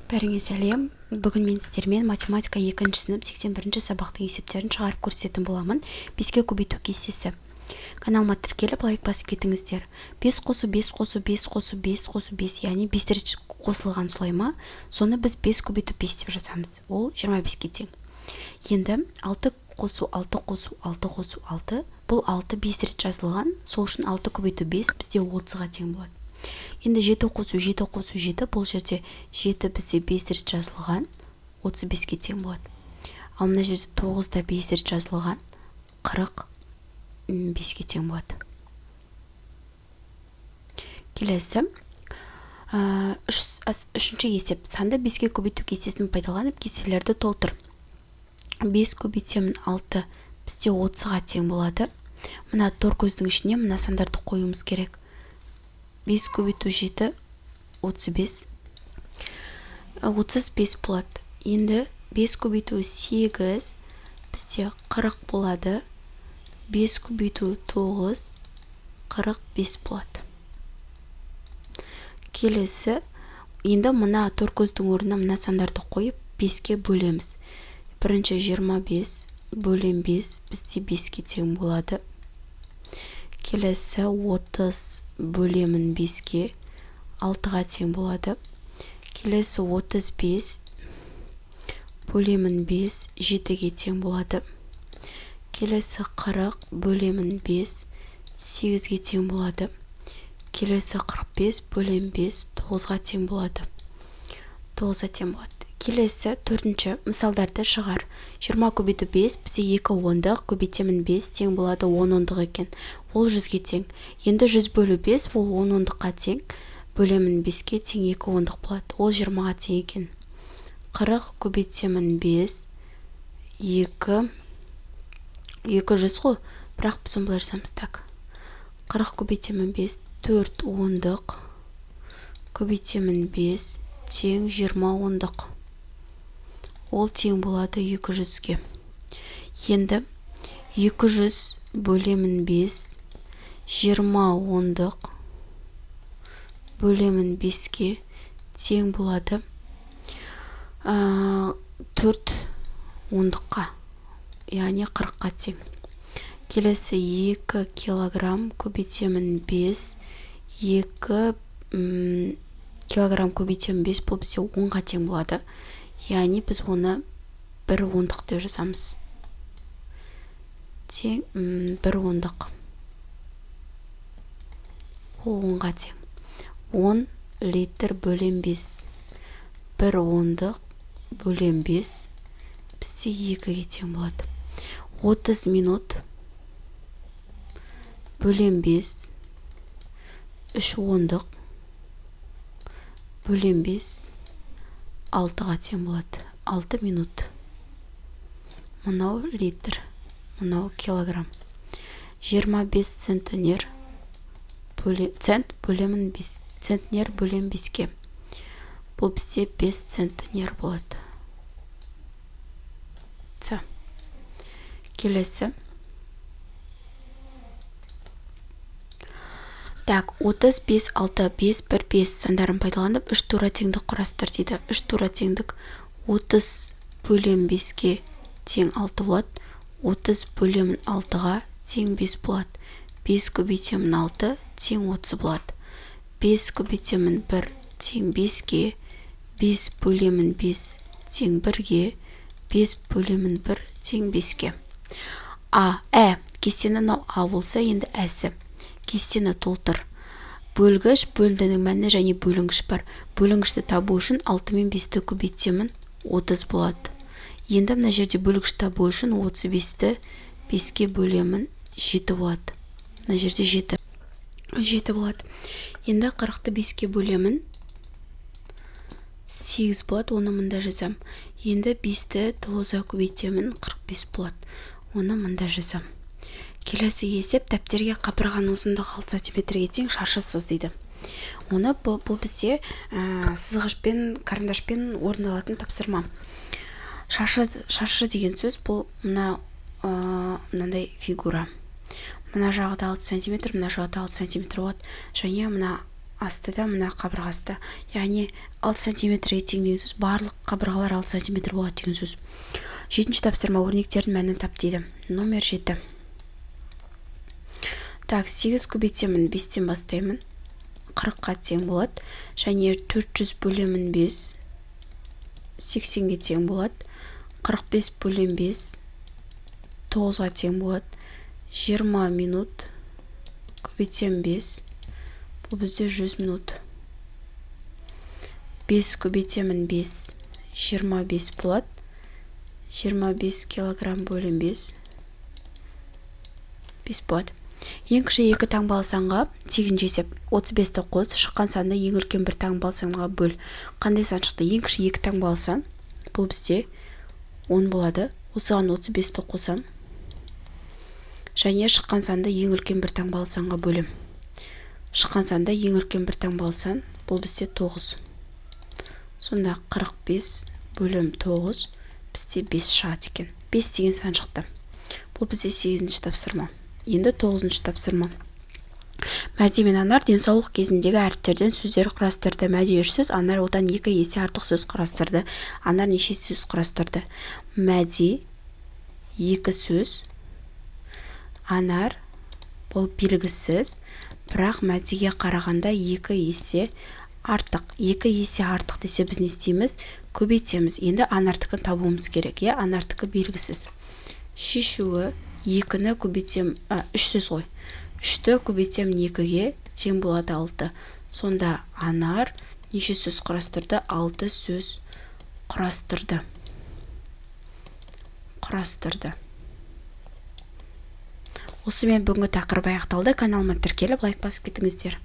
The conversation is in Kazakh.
Бәріңе сәлем. Бүгін мен сіздермен математика 2-ші сынып 81-ші сабақтың есептерін шығарып көрсететін боламын. 5-ке көбейту кестесі. Каналыма тіркеліп, лайк басып кетіңіздер. 5 қосу 5 қосу 5 қосу 5 қосу 5, яғни 5 рет қосылған солай ма? Соны біз 5 көбейту 5 деп жазамыз. Ол 25-ке тең. Енді 6 қосу 6 қосу 6 қосу 6. Бұл 6 5 рет жазылған. Сол үшін 6 көбейту 5 бізде 30-ға тең болады. Енді 7 қосу 7 қосу 7, бұл жерде 7 бізде 5 рет жазылған, 35-ке тең болады. Ал мына жерде 9 да 5 рет жазылған, 45-ке тең болады. Келесі, үшінші есеп. Санды 5-ке көбейту кестесін пайдаланып кестелерді толтыр. 5 көбейтемін 6 бізде 30-ға тең болады. Мына тор көздің ішіне мына сандарды қоюымыз керек. 5 көбейту 7, 35. 35 болады. Енді 5 көбейту 8, бізде 40 болады. 5 көбейту 9, 45 болады. Келесі, енді мына тор көздің орнына мына сандарды қойып, 5-ке бөлеміз. Бірінші 25 бөлем 5, бізде 5-ке тең болады. Келесі 30 бөлемін 5-ке 6-ға тең болады. Келесі 35 бөлемін 5 7-ге тең болады. Келесі 40 бөлемін 5 8-ге тең болады. Келесі 45 бөлем 5 9-ға тең болады. 9-ға тең болады. Келесі төртінші мысалдарды шығар. 20 көбейту 5 бізде 2 ондық, көбейтемін 5 тең болады 10 ондық екен. Ол 100-ге тең. Енді 100 бөлу 5 ол 10 ондыққа тең. Бөлемін 5-ке тең 2 ондық болады. Ол 20-ға тең екен. 40 көбейтемін 5 2 200 ғой. Бірақ біз оны былай жазамыз так. 40 көбейтемін 5 4 ондық. Көбейтемін 5 тең 20 ондық. Ол тең болады 200-ге. Енді 200 бөлемін 5 20 ондық бөлемін 5-ке тең болады 4 ондыққа, яғни 40-қа тең. Келесі 2 килограмм көбейтемін 5 2 килограмм көбейтемін 5, бұл бізде 10-ға тең болады. Яғни біз оны 1 ондық деп жазамыз. Тең 1 ондық. Ол 10-ға тең. 10 литр бөлем 5. 1 ондық бөлем 5 бізде 2-ге тең болады. 30 минут бөлем 5 3 ондық бөлем 5 6-ға тең болады. 6 минут. Мынау литр. Мынау килограмм. 25 центнер бөлемін 5. Центнер бөлем 5-ке. Бұл бізде 5 центнер болады. Келесі. Так, 35, 6, 5, 1, 5 сандарын пайдаланып 3 тура теңдік құрастыр дейді. 3 тура теңдік 30 бөлем 5-ке тең 6 болады. 30 бөлемін 6-ға тең 5 болады. 5 көбейтемін 6 тең 30 болады. 5 көбейтемін 1 тең 5-ке. 5 бөлемін 5 тең 1-ге. 5 бөлемін 1 тең 5-ке. Кестені А болса, енді әсі. Кестені толтыр. Бөлгіш, бөлдінің мәні және бөлінгіш бар. Бөлінгішті табу үшін 6 мен 5-ті көбейтемін 30 болады. Енді мына жерде бөлгіш табу үшін 35-ті 5-ке бөлемін 7 болады. Мына жерде 7 болады. Енді 40-ты 5-ке бөлемін 8 болады. Оны мында жазам. Енді 5-ті 9-ға көбейтемін 45 болады. Оны мында жазам. Келесі есеп дәптерге қабырғаның ұзындығы 6 см-ге тең шаршы сыз дейді. Оны бұл бізде сызғышпен, карандашпен орындалатын тапсырма. Шаршы деген сөз бұл мынандай фигура. Мына жағы да 6 см, мына жағы да 6 см болады. Және мына астыда мына қабырғасында. Яғни 6 сантиметрге тең деген сөз, барлық қабырғалар 6 сантиметр болады деген сөз. 7-ші тапсырма, өрнектердің мәнін тап дейді. Номер 7. Так, 8 көбейтемін 5-тен бастаймын. 40-қа тең болады. Және 400 бөлемін 5 80-ге тең болады. 45 бөлем 5 9-ға тең болады. 20 минут көбейтем 5, бұл бізде 100 минут. 5 көбейтемін 5 25 болады. 25 килограмм бөлім 5 болады. Ең кіші 2 таңбалы санға тегін есеп. 35-ті қос, шыққан санды ең үлкен бір таңбалы санға бөл. Қандай сан шықты? Ең кіші 2 таңбалы сан, бұл бізде 10 болады. Осыған 35-ті қосам. Және шыққан санды ең үлкен бір таңбалы санға бөлем. Шыққан санды ең үлкен бір таңбалы сан, бұл бізде 9. Сонда 45 бөлім 9 бізде 5 шығады екен. 5 деген сан шықты. Бұл бізде 8-ші тапсырма. Енді 9-ші тапсырма. Мәди мен Анар денсаулық кезіндегі әріптерден сөздер құрастырды. Мәди 3 сөз, Анар одан 2 есе артық сөз құрастырды. Анар неше сөз құрастырды? Мәди 2 сөз, Анар бұл белгісіз, бірақ Мәдиге қарағанда 2 есе артық. 2 есе артық десе біз не істейміз? Көбейтеміз. Енді Анардікін табуымыз керек. Анардікі белгісіз. Шешуі 2-ні көбейтем, 3 сөз ғой. 3-ті көбейтем 2-ге тең болады 6. Сонда Анар неше сөз құрастырды? 6 сөз құрастырды. Осымен бүгінгі тақырып аяқталды. Каналыма тіркеліп лайк басып кетіңіздер.